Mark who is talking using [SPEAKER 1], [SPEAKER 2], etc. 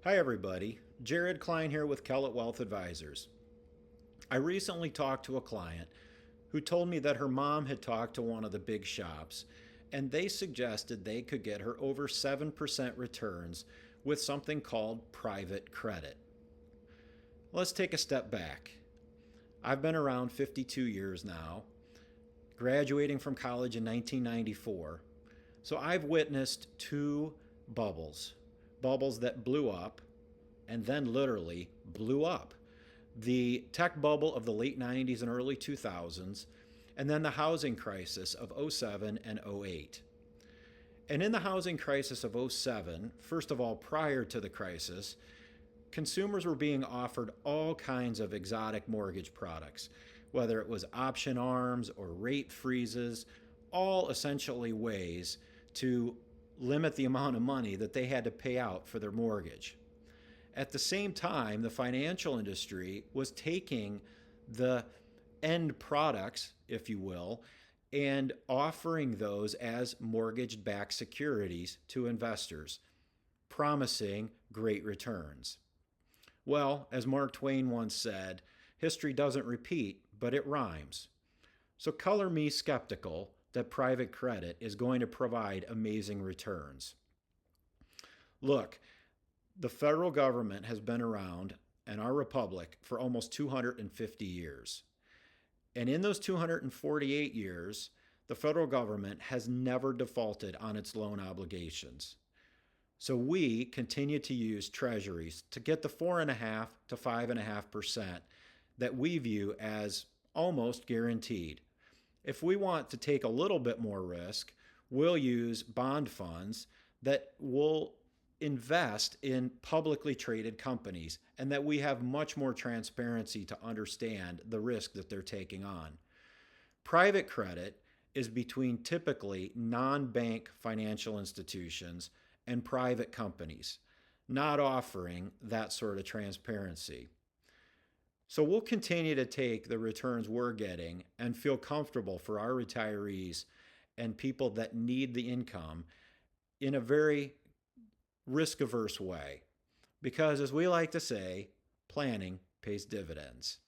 [SPEAKER 1] Hi, everybody. Jared Klein here with Kellett Wealth Advisors. I recently talked to a client who told me that her mom had talked to one of the big shops and they suggested they could get her over 7% returns with something called private credit. Let's take a step back. I've been around 52 years now, graduating from college in 1994. So I've witnessed two bubbles bubbles that blew up and then literally blew up. The tech bubble of the late 90s and early 2000s, and then the housing crisis of '07 and '08. And in the housing crisis of '07, first of all, prior to the crisis, consumers were being offered all kinds of exotic mortgage products, whether it was option arms or rate freezes, all essentially ways to limit the amount of money that they had to pay out for their mortgage. At the same time, the financial industry was taking the end products, if you will, and offering those as mortgage backed securities to investors, promising great returns. Well, as Mark Twain once said, history doesn't repeat, but it rhymes. So color me skeptical that private credit is going to provide amazing returns. Look, the federal government has been around and our republic for almost 250 years. And in those 248 years, the federal government has never defaulted on its loan obligations. So we continue to use treasuries to get the 4.5 to 5.5% that we view as almost guaranteed. If we want to take a little bit more risk, we'll use bond funds that will invest in publicly traded companies and that we have much more transparency to understand the risk that they're taking on. Private credit is between typically non-bank financial institutions and private companies, not offering that sort of transparency. So we'll continue to take the returns we're getting and feel comfortable for our retirees and people that need the income in a very risk averse way. Because as we like to say, planning pays dividends.